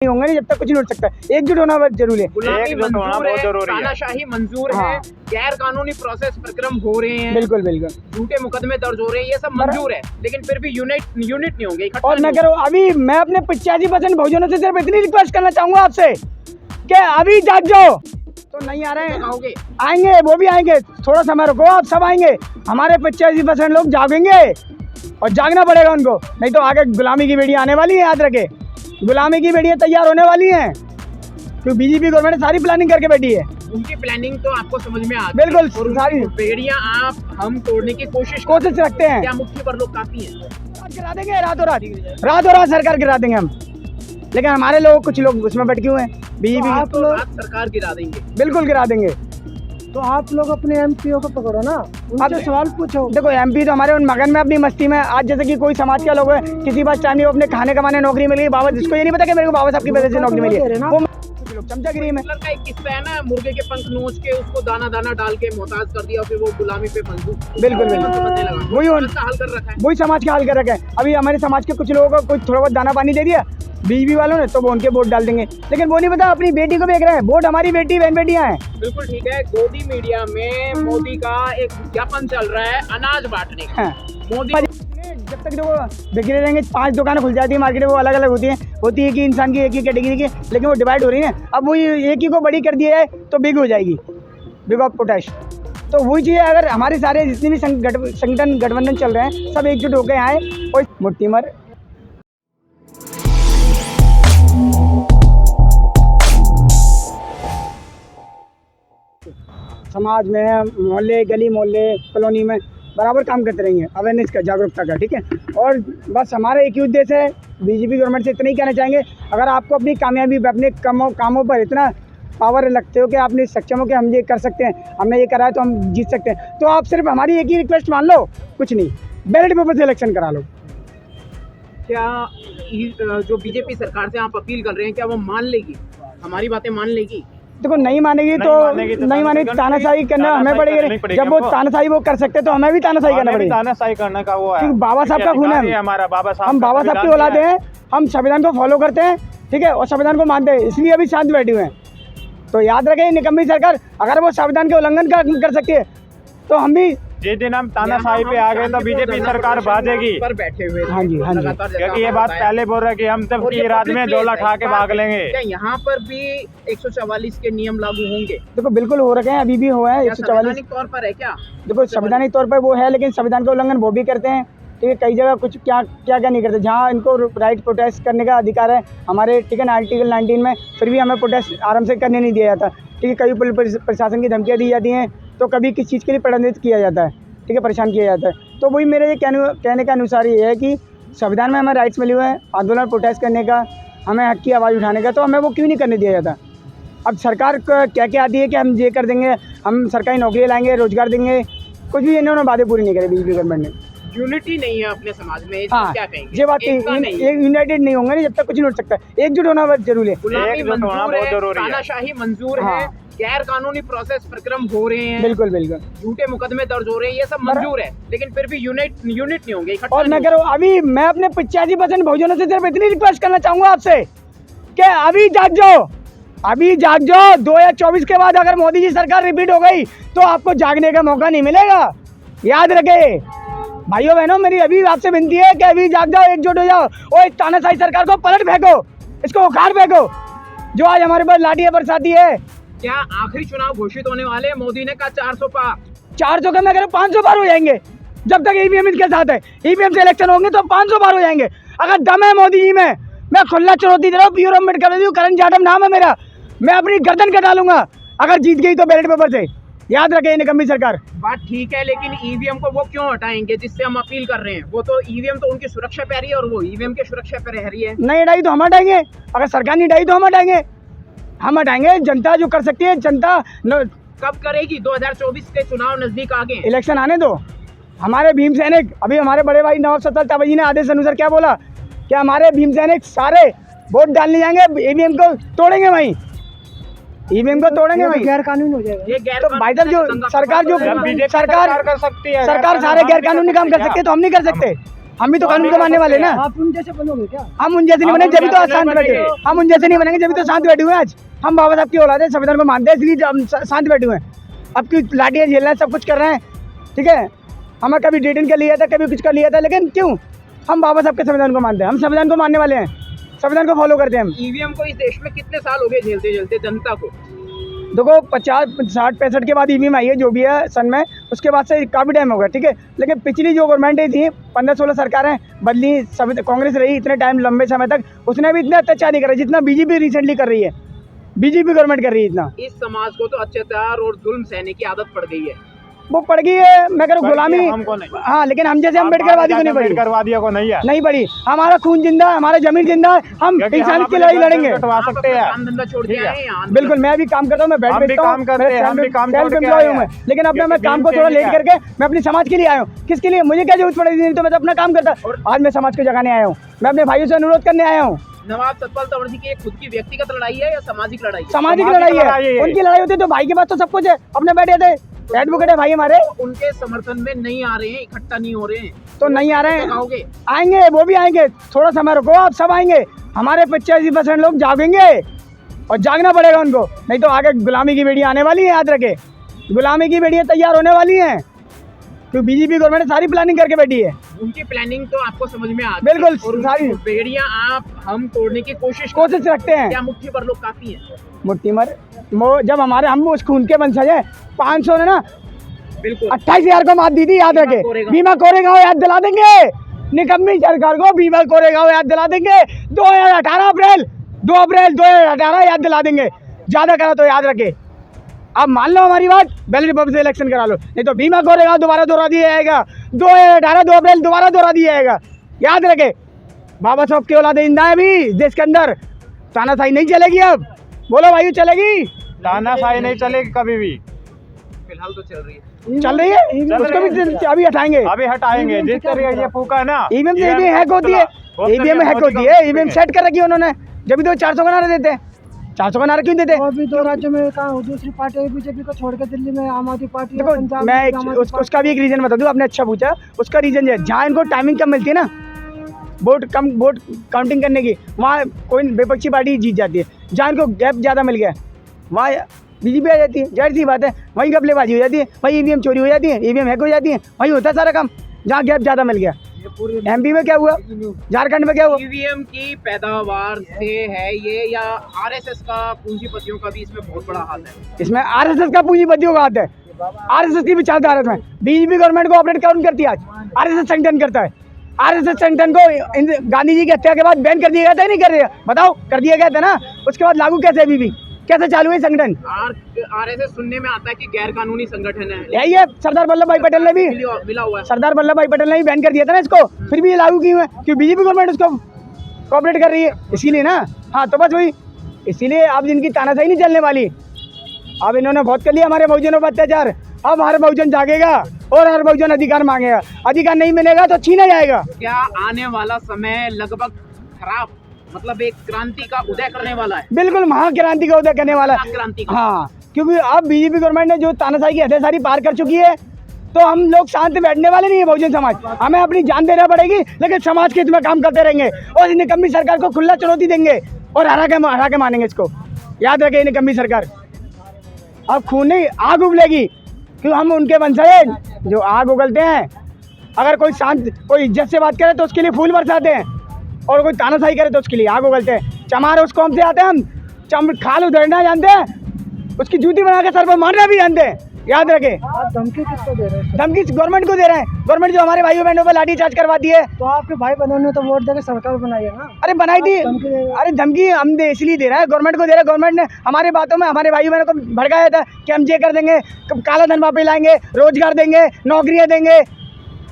होंगे नहीं जब तक कुछ नहीं हो सकता। एकजुट होना बहुत जरूरी है। गुलामी मंजूर है, तानाशाही मंजूर है, गैर कानूनी प्रोसेस प्रक्रम हो रहे हैं, बिल्कुल बिल्कुल झूठे मुकदमे दर्ज हो रहे हैं, ये सब मंजूर है, लेकिन फिर भी यूनिट नहीं होंगे, इकट्ठा और मैं नहीं कह रहा हूँ अभी मैं अपने 85% बहुजनों से सिर्फ इतनी रिक्वेस्ट करना चाहूंगा आपसे कि अभी जाग जाओ। तो नहीं आ रहे हैं, होंगे। आएंगे, वो भी आएंगे, थोड़ा समय रुको, आप सब आएंगे। हमारे 85% लोग जागेंगे और जागना पड़ेगा उनको, नहीं तो आगे गुलामी की बेड़ियाँ आने वाली है। याद रखे, गुलामी की बेड़ियाँ तैयार होने वाली हैं, क्योंकि बीजेपी गवर्नमेंट सारी प्लानिंग करके बैठी है। उनकी प्लानिंग तो आपको समझ में आ बिल्कुल, और सारी बेड़ियां हम तोड़ने की कोशिश रखते हैं। क्या मुट्ठी पर लोग काफी हैं? गिरा देंगे रातों रात सरकार गिरा देंगे हम, लेकिन हमारे लोग कुछ लोग उसमें भटके हुए हैं। बीजेपी आप लोग सरकार गिरा देंगे, बिल्कुल गिरा देंगे। तो आप लोग अपने एमपीओ को पकड़ो ना, उनसे सवाल पूछो। देखो एमपी तो हमारे उन मगन में अपनी मस्ती में, आज जैसे कि कोई समाज के लोग है, किसी पास टाइम नहीं, वो अपने खाने कमाने नौकरी मिल गई, बाबा जिसको ये नहीं पता कि मेरे को बाबा साहब की वजह से नौकरी मिली है, वो चमचागिरी में। का एक किस्सा है ना, मुर्गे के पंख नोच के उसको दाना डाल के मोहताज कर दिया, फिर वो गुलामी पे मंजूर। बिल्कुल वही हाल कर रखा है, वही समाज का हाल कर रखा है। अभी हमारे समाज के कुछ लोगों को कुछ थोड़ा बहुत दाना पानी दे दिया बीजेपी वालों ने, तो वो उनके वोट डाल देंगे, लेकिन वो नहीं पता अपनी बेटी को देख रहे हैं। वोट हमारी बेटी बहन बेटियां हैं। बिल्कुल ठीक है। गोदी मीडिया में मोदी का एक विज्ञापन चल रहा है अनाज बांटने का। मोदी जब तक देखो बिखरे रहेंगे, 5 दुकानें खुल जाती है मार्केट में, वो अलग अलग होती है कि इंसान की एक ही कैटेगरी की, लेकिन वो डिवाइड हो रही है। अब वो एक ही को बड़ी कर दिया है तो बिग हो जाएगी, बिग ऑफ पोटैश। तो वही चीज़ है, अगर हमारे सारे जितने भी संगठन गठबंधन चल रहे हैं सब एकजुट होकर आए और मुट्ठी मर समाज में, मोहल्ले, गली मोहल्ले, कॉलोनी में बराबर काम करते रहेंगे, अवेयरनेस का, जागरूकता का। ठीक है, और बस हमारा एक ही उद्देश्य है, बीजेपी गवर्नमेंट से इतना ही कहना चाहेंगे, अगर आपको अपनी कामयाबी अपने कामों पर इतना पावर लगते हो कि आपने सक्षम हो कि हम ये कर सकते हैं, हमने ये करा है तो हम जीत सकते हैं, तो आप सिर्फ हमारी एक ही रिक्वेस्ट मान लो, कुछ नहीं, बैलेट पेपर से इलेक्शन करा लो। क्या जो बीजेपी सरकार से आप अपील कर रहे हैं, क्या वो मान लेगी, हमारी बातें मान लेगी? देखो नहीं मानेगी तो नहीं मानेगी, तानाशाही करना हमें पड़ेगी। जब वो तानाशाही वो कर सकते तो हमें भी तानाशाही करना पड़ेगी। तानाशाही करने का वो है, बाबा साहब का खून है हमारा, बाबा साहब, हम बाबा साहब की औलाद हैं, हम संविधान को फॉलो करते हैं, ठीक है, और संविधान को मानते हैं, इसलिए अभी शांत बैठे हुए हैं। तो याद रखें, निकम्मी सरकार अगर वो संविधान के उल्लंघन कर सकती है तो हम भी, जिस दिन हम तानाशाही पे आ गए तो बीजेपी सरकार भागेगी। पर बैठे हुए हाँ जी, क्योंकि ये बात पहले बोल रहे कि हम सब की रात में डोला खा के भाग लेंगे। क्या यहाँ पर भी 144 के नियम लागू होंगे? देखो बिल्कुल हो रखे हैं, अभी भी हुए हैं 144 तौर पर है क्या? देखो संवैधानिक तौर पर वो है, लेकिन संविधान का उल्लंघन वो भी करते हैं। ठीक है, कई जगह कुछ क्या नहीं करते, जहाँ इनको राइट प्रोटेस्ट करने का अधिकार है हमारे, ठीक है ना, आर्टिकल 19 में, फिर भी हमें प्रोटेस्ट आराम से करने नहीं दिया जाता। ठीक है, कभी पुलिस प्रशासन की धमकियाँ दी जाती हैं, तो कभी किस चीज़ के लिए प्रणित किया जाता है, ठीक है, परेशान किया जाता है। तो वही मेरे कहने का अनुसार ये है कि संविधान में हमें राइट्स मिले हुए हैं, आंदोलन प्रोटेस्ट करने का, हमें हक की आवाज़ उठाने का, तो हमें वो क्यों नहीं करने दिया जाता? अब सरकार क्या आती है कि हम ये कर देंगे, हम सरकारी नौकरी लाएंगे, रोजगार देंगे, कुछ भी इन्होंने वादे पूरी नहीं करे बीजेपी गवर्नमेंट ने। यूनिटी नहीं है अपने समाज में, हाँ, क्या कहेंगे? ये बात यूनाइटेड नहीं होंगे नहीं जब तक कुछ नहीं हो सकता। एकजुट होना बहुत जरूरी है। गुलामी मंजूर है, तानाशाही मंजूर है, गैर कानूनी प्रोसेस प्रक्रम हो रहे हैं, बिल्कुल झूठे मुकदमे दर्ज हो रहे हैं, ये सब मंजूर है, लेकिन फिर भी यूनिट नहीं होंगे, इकट्ठा। और मैं कह रहा हूँ अभी मैं अपने 85% बहुजनों से सिर्फ इतनी रिक्वेस्ट करना चाहूंगा आपसे कि अभी जाग जाओ, अभी जाग जाओ। 2024 के बाद अगर मोदी जी सरकार रिपीट हो गई तो आपको जागने का मौका नहीं मिलेगा। याद रखे भाइयों बहनों, मेरी अभी आपसे विनती है कि अभी जाग जाओ, एकजुट हो जाओ और इस तानाशाही सरकार को पलट फेंको, इसको उखाड़ फेंको जो आज हमारे पास लाठी बरसाती है। क्या आखिरी चुनाव घोषित होने वाले? मोदी ने कहा 400 पार, 400 का मैं कह रहा हूँ 500 पार हो जाएंगे, जब तक ईवीएम इनके साथ है। ईवीएम से इलेक्शन होंगे तो 500 पार हो जाएंगे। अगर दम है मोदी जी में, मैं खुला चुनौती दे रहा हूँ, पीयूष अम्बेडकर, करण जाटव नाम है मेरा, मैं अपनी गर्दन कटा लूंगा अगर जीत गई तो बैलेट पेपर से। याद रखे निकम्मी सरकार। बात ठीक है, लेकिन ईवीएम को वो क्यों हटाएंगे जिससे हम अपील कर रहे हैं? वो तो ईवीएम तो उनकी सुरक्षा पे रही है और वो ईवीएम की सुरक्षा पे रह रही है। नहीं हटाई तो हम हटाएंगे, अगर सरकार नहीं हटाई तो हम हटाएंगे। जनता जो कर सकती है, जनता कब करेगी? 2024 के चुनाव नजदीक आ गए, इलेक्शन आने दो। हमारे भीम सैनिक, अभी हमारे बड़े भाई नवाब सत्तर ताबाजी ने आदेश अनुसार क्या बोला कि हमारे भीम सैनिक सारे वोट डालने जाएंगे, ईवीएम को तोड़ेंगे, वहीं ईवीएम को तोड़ेंगे, वहीं गैर कानूनी हो जाएगा। ये गैर तो भाई साहब जो सरकार कर सकती है, सरकार सारे गैर कानूनी काम कर सकती है तो हम नहीं कर सकते। हम भी तो कानून को मानने वाले ना। आप उन जैसे बनोगे क्या? हम उन जैसे नहीं बनेंगे जब भी तो आज शांत बैठे, हम उन जैसे नहीं बनेंगे जब भी तो शांत बैठे हुए हैं। आज हम बाबा साहब की औलाद है, संविधान को मानते हैं, इसलिए हम शांत बैठे हुए हैं। अब की लाठियाँ झेलना है, सब कुछ कर रहे हैं, ठीक है। हमें कभी डिटेन कर लिया था, कभी कुछ कर लिया था, लेकिन क्यों? हम बाबा साहब के संविधान को मानते हैं, हम संविधान को मानने वाले हैं, संविधान को फॉलो करते हैं हम। ईवीएम को इस देश में कितने साल हो गए झेलते झेलते जनता को? देखो 50, 60, 65 के बाद ईवीएम आई है, जो भी है सन में, उसके बाद से काफ़ी टाइम हो गया, ठीक है। लेकिन पिछली जो गवर्नमेंटें थी, 15-16 सरकारें बदली, सब कांग्रेस रही इतने टाइम, लंबे समय तक, उसने भी इतना अत्याचार नहीं करा जितना बीजेपी रिसेंटली कर रही है, बीजेपी गवर्नमेंट कर रही है इतना। इस समाज को तो अत्याचार और जुल्म सहने की आदत पड़ गई है। वो पड़ गई है, मैं कह रहा हूँ गुलामी, हमको नहीं। हाँ, लेकिन हम जैसे अम्बेडकरवादी को नहीं पड़ी, अम्बेडकरवादियों को नहीं है, नहीं पड़ी। हमारा खून जिंदा है, हमारा जमीन जिंदा है, हम इंसान की लड़ाई लड़ेंगे। कटवा सकते हैं, काम धंधा छोड़ के आए हैं। बिल्कुल, मैं भी काम करता हूँ, मैं बैठ हम भी बेचता हूँ, काम करते हैं, हम भी काम छोड़ के आए हैं। लेकिन अपना मैं काम को थोड़ा लेट करके मैं अपने समाज के लिए आया हूँ। किसके लिए? मुझे क्या जरूरत पड़ेगी, नहीं तो मैं तो अपना काम करता। आज मैं समाज को जगाने आया हूँ, मैं अपने भाइयों से अनुरोध करने आया हूँ। नवाब सतपाल तंवर जी की खुद की व्यक्तिगत लड़ाई है या सामाजिक लड़ाई है? सामाजिक लड़ाई है, उनकी लड़ाई होती है तो भाई के पास तो सब कुछ है, अपने बैठे थे, एडवोकेट है भाई हमारे, उनके समर्थन में नहीं आ रहे हैं, इकट्ठा नहीं हो रहे हैं, तो नहीं आ रहे हैं, आओगे? आएंगे, वो भी आएंगे, थोड़ा समय रुको, आप सब आएंगे। हमारे 85% लोग जागेंगे और जागना पड़ेगा उनको, नहीं तो आगे गुलामी की बेड़ियाँ आने वाली है, याद रखे, गुलामी की बेड़ियाँ तैयार होने वाली हैं, क्योंकि बीजेपी गवर्नमेंट सारी प्लानिंग करके बैठी है। उनकी प्लानिंग तो आपको समझ में आती बिल्कुल, है और सारी बेड़ियां हम तोड़ने की कोशिश रखते हैं। क्या मुट्ठी पर लोग काफी हैं? मुट्ठी मर, वो जब हमारे हम उस खून के वंशज हैं, 500 ने ना बिल्कुल 28,000 को मात दी थी, याद रखे। बीमा कोरेगांव याद दिला देंगे, निकम्मी सरकार को बीमा कोरेगांव याद दिला देंगे। 2018 अप्रैल 2018 याद दिला देंगे, ज्यादा करा तो याद रखे। आप मान लो हमारी बात, बैलेट पेपर से इलेक्शन करा लो, नहीं तो बीमा कोरेगांव दोबारा दोहरा दिया जाएगा। 2018 2 अप्रैल दोबारा दोहरा दिया जाएगा, याद रखे। बाबा साहब की औलाद जिंदा है अभी देश के अंदर, तानाशाही नहीं चलेगी। अब बोलो भाई, चलेगी? तानाशाही नहीं चलेगी कभी भी, फिलहाल तो चल रही है, चल रही है, उसको भी अभी हटाएंगे, अभी हटाएंगे। जिस तरीके ये फूका है ना, ईवीएम से भी हैक होती है, ईवीएम हैक होती है, ईवीएम सेट कर रखी है उन्होंने, जब भी तो 400 का नारा देते हैं। 400 का नारा क्यों देते हैं? और भी 2 राज्यों में कहा, दूसरी पार्टी बीजेपी को छोड़ के दिल्ली में आम आदमी पार्टी, देखो मैं उसका भी एक रीजन बता दूं, आपने अच्छा पूछा। उसका रीजन ये है, जहाँ इनको टाइमिंग कम मिलती है ना वोट काउंटिंग करने की, वहाँ कोई विपक्षी पार्टी जीत जाती है। जहाँ इनको गैप ज़्यादा मिल गया वहाँ बीजेपी आ जाती है, जाहिर सी बात है। वहीं घपलेबाजी हो जाती है, वहीं ईवीएम चोरी हो जाती है, ईवीएम हैक हो जाती है, वहीं होता है सारा काम जहाँ गैप ज़्यादा मिल गया। एमपी में क्या हुआ, झारखंड में क्या हुआ? ईवीएम की पैदावार से है ये या आरएसएस का पूंजीपतियों का भी इसमें बहुत बड़ा हाथ है? इसमें आरएसएस का पूंजीपतियों का हाथ है, आरएसएस की विचारधारा में। बीजेपी गवर्नमेंट को ऑपरेट कौन करती है? आज आरएसएस संगठन करता है। आरएसएस संगठन को गांधी जी की हत्या के बाद बैन कर दिया गया था, नहीं कर दिया? बताओ, कर दिया गया था ना। उसके बाद लागू कैसे अभी भी कैसे चालू है संगठन? आरएसएस सुनने में आता है कि गैर कानूनी संगठन है, यही है। सरदार वल्लभ भाई पटेल ने भी मिला हुआ है, सरदार वल्लभ भाई पटेल ने भी बैन कर दिया था ना इसको, फिर भी ये लागू क्यों है? क्यों? बीजेपी गवर्नमेंट उसको कोऑपरेट कर रही है, इसीलिए ना। हाँ, तो बस वही, इसीलिए अब इनकी तानाशाही नहीं चलने वाली। अब इन्होंने बहुत कर लिया हमारे बहुजनों पर अत्याचार, अब हर बहुजन जागेगा और हर बहुजन अधिकार मांगेगा। अधिकार नहीं मिलेगा तो छीना जाएगा। क्या आने वाला समय लगभग खराब, मतलब एक क्रांति का उदय करने वाला है? बिल्कुल, महाक्रांति का उदय करने वाला है। क्रांति, हाँ, क्योंकि अब बीजेपी गवर्नमेंट ने जो तानाशाही की हदें सारी पार कर चुकी है, तो हम लोग शांत बैठने वाले नहीं है। बहुजन समाज, हमें अपनी जान देना पड़ेगी, लेकिन समाज के हित में काम करते रहेंगे और निकम्मी सरकार को खुला चुनौती देंगे और हरा के मानेंगे इसको। याद रखे, निकम्मी सरकार। अब खून नहीं, आग उगलेगी, क्यों? हम उनके वंशज जो आग उगलते हैं। अगर कोई शांत, कोई इज्जत से बात करे तो उसके लिए फूल बरसाते हैं, और कोई तानाशाही करे तो उसके लिए आग उगलते हैं। चमार उस कौम से आते हैं, हम खाल उधेड़ना जानते हैं, उसकी जूती बना के सर पर मारना भी जानते हैं। याद रखे। आप धमकी किसको दे रहे हैं? धमकी गवर्नमेंट को दे रहे हैं। गवर्नमेंट जो हमारे भाइयों बहनों पर लाठीचार्ज करवाती है। तो आपके भाई बहनों ने तो वोट देकर सरकार बनाई है ना? अरे बनाई थी, अरे धमकी हम इसलिए दे रहे हैं, गवर्नमेंट को दे रहे हैं। गवर्नमेंट ने हमारे बातों में हमारे भाई बहनों को भड़काया था कि हम ये कर देंगे, काला धन वापस लाएंगे, रोजगार देंगे, नौकरियां देंगे।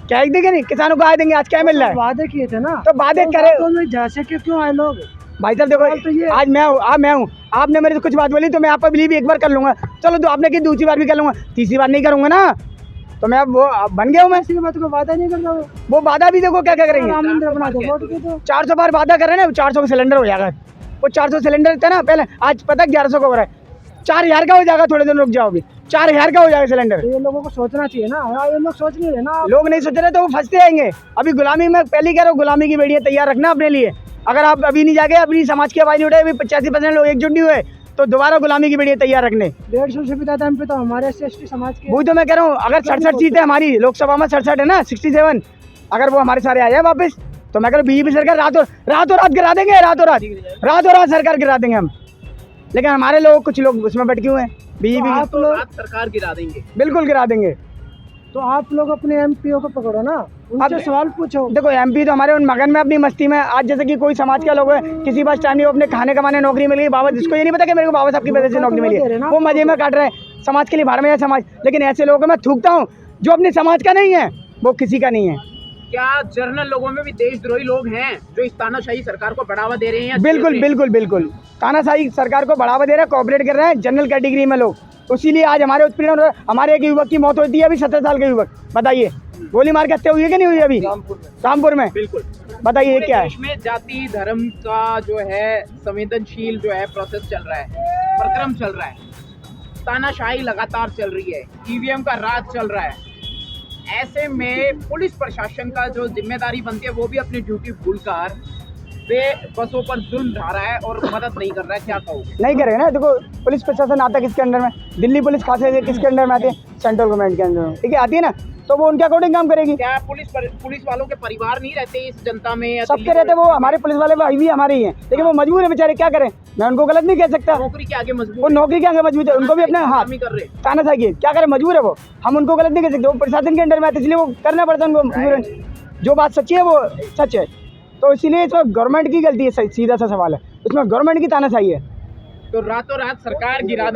क्या देंगे? नहीं, किसानों को आए देंगे। आज क्या मिल रहा है? वादे किए थे ना, तो वादे करे। तो जैसे कि क्यों आए लोग? भाई साहब देखो, आज मैं हूँ, आपने मेरे से कुछ बात बोली तो मैं आप पर बिलीव एक बार कर लूंगा, चलो तो आपने की दूसरी बार भी कर लूंगा, तीसरी बार नहीं करूंगा ना। तो मैं अब वो बन गया हूँ। मैं किसी बात को वादा नहीं करता। वो वादा भी देखो क्या क्या करेंगे। राम मंदिर बना दो, वोट दे दो। 400 बार वादा कर रहे हैं ना, 400 का सिलेंडर हो जाएगा। वो 400 सिलेंडर था ना पहले, आज पता 1100 का हो रहा है। 4,000 का हो जाएगा, थोड़े दिन रुक जाओ, अभी 4,000 का हो जाएगा सिलेंडर। तो ये लोगों को सोचना चाहिए ना यार, ये लोग सोच नहीं रहे ना। लोग नहीं सोच रहे तो वो फंसते आएंगे। अभी गुलामी में पहले कह रहा हूँ, गुलामी की बेड़ियाँ तैयार रखना अपने लिए। अगर आप अभी नहीं जाके अपनी समाज की आवाज़ नहीं उठाए, अभी 85% लोग एकजुट नहीं हुए, तो दोबारा गुलामी की बेड़ियाँ तैयार रखने। 150 से भी ज्यादा एमपी तो हमारे SC/ST समाज के। वही तो मैं कह रहा हूँ, अगर 67 सीटें हमारी लोकसभा में 67 है ना, 67, अगर वो हमारे सारे आ जाए वापस, तो मैं कह रहा हूँ बीजेपी सरकार रातों रात गिरा देंगे, रातों रात सरकार गिरा देंगे हम। लेकिन हमारे लोग, कुछ लोग उसमें बैठ क्यों हैं, बीजेपी आप लोग सरकार गिरा देंगे, बिल्कुल गिरा देंगे। तो आप लोग अपने MPO को पकड़ो ना, उनसे सवाल पूछो। देखो MP तो हमारे उन मगन में अपनी मस्ती में, आज जैसे कि कोई समाज का लोग है, किसी पास टाइम नहीं, वो अपने खाने कमाने नौकरी मिल गई, बाबा जिसको ये नहीं पता कि मेरे को बाबा साहब की वजह से नौकरी मिली है, वो मजे में काट रहे हैं, समाज के लिए भाड़ में है समाज। लेकिन ऐसे लोगों को मैं थूकता हूँ जो अपने समाज का नहीं है, वो किसी का नहीं है। क्या जर्नल लोगों में भी देशद्रोही लोग हैं जो इस तानाशाही सरकार को बढ़ावा दे रहे हैं? बिल्कुल बिल्कुल बिल्कुल, तानाशाही सरकार को बढ़ावा दे रहे हैं, कोऑपरेट कर रहे हैं जनरल कैटेगरी में लोग। इसीलिए आज हमारे उत्पीड़न, हमारे एक युवक की मौत होती है, अभी 17 साल का युवक, बताइए गोली मार के हत्या हुई है कि नहीं हुई अभी रामपुर में? बिल्कुल, बताइए ये क्या है? देश में जाति धर्म का जो है संवेदनशील जो है प्रोसेस चल रहा है, प्रक्रम चल रहा है, तानाशाही लगातार चल रही है, EVM का राज चल रहा है। ऐसे में पुलिस प्रशासन का जो जिम्मेदारी बनती है वो भी अपनी ड्यूटी भूलकर वे बसों पर जुल्म ढा रहा है और मदद नहीं कर रहा है। क्या कहोगे? नहीं करेगा ना। देखो पुलिस प्रशासन आता किसके अंडर में? दिल्ली पुलिस खासे किसके अंडर में आती है? सेंट्रल गवर्नमेंट के अंडर में, ठीक है, आती है ना, तो वो उनके अकॉर्डिंग काम करेगी। क्या पुलिस वालों के परिवार नहीं रहते इस जनता में? सबके रहते, वो हमारे पुलिस वाले भाई भी हमारे ही हैं, लेकिन वो मजबूर है बेचारे, क्या करें, मैं उनको गलत नहीं कह सकता। नौकरी के आगे मजबूर, वो नौकरी के आगे मजबूत है, उनको भी अपने हाथ कर रहे, तानाशाही है, क्या करें, मजबूर है वो, हम उनको गलत नहीं कह सकते। वो प्रशासन के अंडर में आते, इसलिए वो करना पड़ता है उनको मजबूरन। जो बात सच्ची है वो सच है, तो इसीलिए इसमें गवर्नमेंट की गलती है, सीधा सा सवाल है, इसमें गवर्नमेंट की तानाशाही है। तो रातों रात सरकार गिरा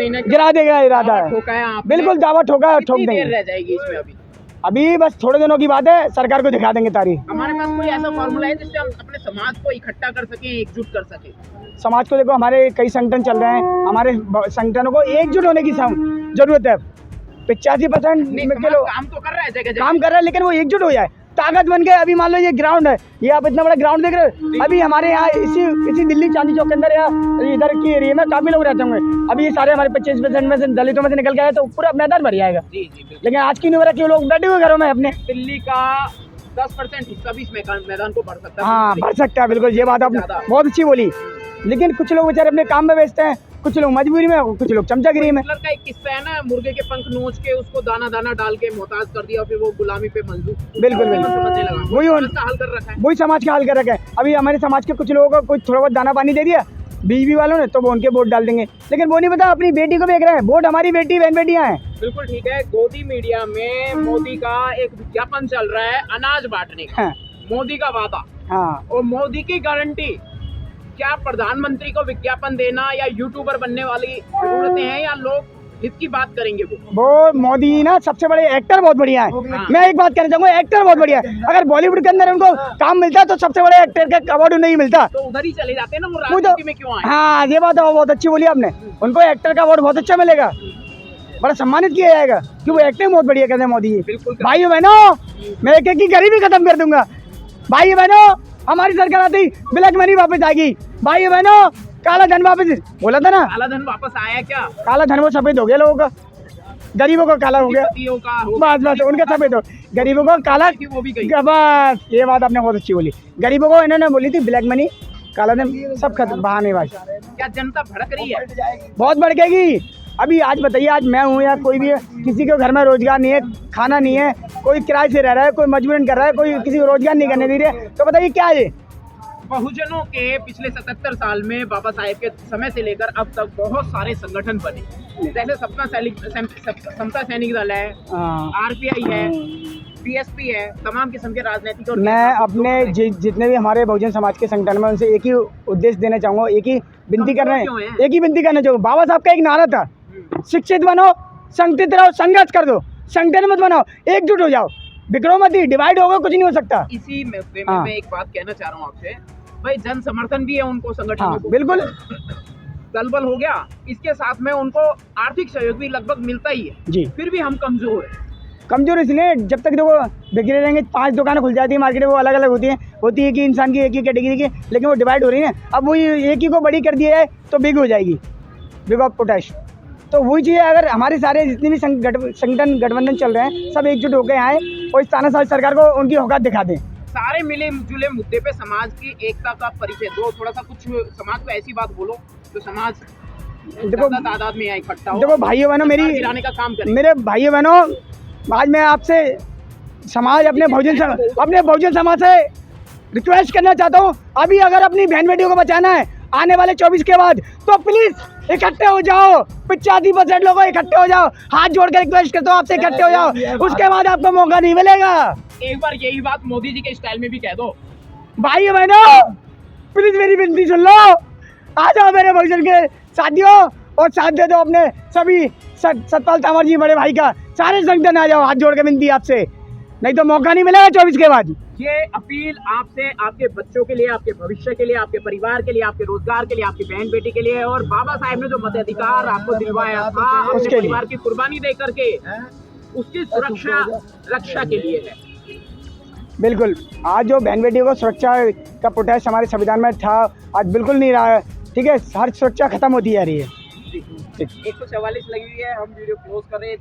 देगा इरादा है, ठोका है आपने। बिल्कुल दावा ठोका, ठोक कितनी देंगे। देर रह जाएगी इसमें? अभी बस थोड़े दिनों की बात है, सरकार को दिखा देंगे तारीख। हमारे पास कोई ऐसा फॉर्मूला है जिससे हम अपने समाज को इकट्ठा कर सकें, एकजुट कर सकें? समाज को देखो, हमारे कई संगठन चल रहे हैं, हमारे संगठनों को एकजुट होने की जरूरत है। 85% के लोग काम तो कर रहा है, जगह काम कर रहे हैं, लेकिन वो एकजुट हो जाए, ताकत बन के। अभी मान लो ये ग्राउंड है, ये आप इतना बड़ा ग्राउंड देख रहे हो, अभी हमारे यहाँ इसी दिल्ली चांदी चौक के अंदर या इधर की एरिया में काफी लोग रहते होंगे। अभी ये सारे हमारे 25% में से दलितों में से निकल गए तो पूरा मैदान भर जाएगा। लेकिन आज की नहीं क्यों लोग बैठे हुए घरों में अपने। दिल्ली का 10% हिस्सा भी इस मैदान को भर सकता है। हाँ, भर सकता है, बिल्कुल, ये बात आपने बहुत अच्छी बोली। लेकिन कुछ लोग बेचारे अपने काम में व्यस्त हैं, कुछ लोग मजबूरी में, कुछ लोग चमचागिरी में। का एक किस्सा है ना, मुर्गे के पंख नोच के उसको दाना दाना डाल के मोहताज कर दिया, फिर वो गुलामी पे मंजूर। बिल्कुल बिल्कुल, समझने लगा, वही हाल कर रखा है, वही समाज का हाल कर रखा है। अभी हमारे समाज के कुछ लोगों को कुछ थोड़ा बहुत दाना पानी दे दिया बीजेपी वालों ने, तो वो उनके वोट डाल देंगे, लेकिन वो नहीं पता अपनी बेटी को देख रहे हैं। वोट हमारी बेटी बहन बेटियां हैं। बिल्कुल ठीक है। गोदी मीडिया में मोदी का एक विज्ञापन चल रहा है अनाज बांटने का, मोदी का वादा, हाँ, और मोदी की गारंटी। क्या प्रधानमंत्री को विज्ञापन देना या यूट्यूबर बनने वाली जरूरतें हैं, या लोग हित की बात करेंगे? वो मोदी ना सबसे बड़े एक्टर बहुत बढ़िया है। मैं एक बात कहना चाहूंगा, एक्टर बहुत बढ़िया है। अगर बॉलीवुड के अंदर उनको काम मिलता तो सबसे बड़े एक्टर का अवार्ड नहीं मिलता, तो उधर ही चले जाते हैं ना, वो राजनीति में क्यों आए? हाँ, ये बात बहुत अच्छी बोली आपने, उनको एक्टर का अवार्ड बहुत अच्छा मिलेगा, बड़ा सम्मानित किया जाएगा, क्योंकि वो एक्टिंग बहुत बढ़िया करते हैं मोदी जी। भाइयों बहनों, मैं एक की गरीबी खत्म कर दूंगा। भाइयों बहनों, हमारी सरकार आती ब्लैक मनी वापस आएगी। भाइयों बहनों, काला धन वापस, बोला था ना, काला धन वापस आया क्या? काला धन वो सफेद हो गया लोगों का, गरीबों को काला हो गया, बस उनका सफेद हो, गरीबों को काला, वो भी गई। बस ये बात आपने बहुत अच्छी बोली। गरीबों को इन्होंने बोली थी ब्लैक मनी, काला धन, सब खत्म, बहानेबाज। क्या जनता भड़क रही है? बहुत भड़केगी। अभी आज बताइए, आज मैं हूँ या कोई भी है, किसी के घर में रोजगार नहीं है, खाना नहीं है, कोई किराए से रह रहा है, कोई मजबूरन कर रहा है, कोई किसी को रोजगार नहीं करने दे रहे, तो बताइए क्या है? बहुजनों के पिछले 77 साल में बाबा साहेब के समय से लेकर अब तक बहुत सारे संगठन बने, जैसे समता सैनिक दल है, RPI है, BSP है, तमाम किस्म के राजनीतिक। और मैं अपने जितने भी हमारे बहुजन समाज के संगठन में उनसे एक ही उद्देश्य देना चाहूँगा, एक ही विनती करना चाहूँगा। बाबा साहब का एक नारा था, शिक्षित बनो, संगठित रहो, संघर्ष कर दो, संगठन मत बनाओ, एकजुट हो जाओ, बिखरो मत, डिवाइड होगा कुछ नहीं हो सकता। इसी में मैं एक बात कहना चाह रहा हूँ आपसे, भाई जन समर्थन भी है उनको संगठन हाँ, बिल्कुल दलबल हो गया, इसके साथ में उनको आर्थिक सहयोग भी लगभग मिलता ही है जी, फिर भी हम कमजोर है। कमजोर इसलिए, जब तक देखो बिखरे रहेंगे, 5 दुकानें खुल जाती है मार्केट में, वो अलग अलग होती है कि इंसान की एक ही कैटेगरी की, लेकिन वो डिवाइड हो रही है। अब वही एक ही को बड़ी कर दिया है तो बिग हो जाएगी, बिग ऑफ पोटैश। तो वही चीज़ है, अगर हमारे सारे जितने भी संगठन गठबंधन चल रहे हैं सब एकजुट होकर आए और इस तानाशाही सरकार को उनकी औकात दिखा दें। सारे मिले जुले मुद्दे पे समाज की एकता का परिचय दो, थोड़ा सा कुछ समाज को ऐसी बात बोलो तो समाज देखो तादाद में इकट्ठा हो। देखो भाइयों बहनों, गिराने का काम करें। मेरे भाइयों बहनों, आज मैं आपसे समाज अपने बहुजन समाज से रिक्वेस्ट करना चाहता हूँ, अभी अगर अपनी बहन बेटियों को बचाना है आने वाले 24 के बाद तो प्लीज इकट्ठे हो जाओ, 85% लोगों इकट्ठे हो जाओ, हाथ जोड़ कर रिक्वेस्ट करता हूँ आपसे, इकट्ठे हो जाओ, उसके बाद आपको मौका नहीं मिलेगा। एक बार यही बात मोदी जी के स्टाइल में भी कह दो। भाइयों बहनों प्लीज मेरी विनती सुन लो, आ जाओ मेरे बहुजन के साथियों और साथ दे दो अपने सभी सतपाल तंवर जी बड़े भाई का, सारे संगठन आ जाओ, हाथ जोड़ के विनती आपसे, नहीं तो मौका नहीं मिलेगा 24 के बाद। ये अपील आपसे आपके बच्चों के लिए, आपके भविष्य के लिए, आपके परिवार के लिए, आपके रोजगार के लिए, आपकी बहन बेटी के लिए, और बाबा साहेब ने जो मताधिकार आपको दिलवाया था अपने परिवार की कुर्बानी दे करके, उसकी सुरक्षा रक्षा के लिए है। बिल्कुल, आज जो बहन बेटियों को सुरक्षा का प्रोटेस्ट हमारे संविधान में था, आज बिल्कुल नहीं रहा है। ठीक है, हर सुरक्षा खत्म होती जा रही है। 144 लगी हुई है, हम वीडियो क्लोज कर रहे हैं।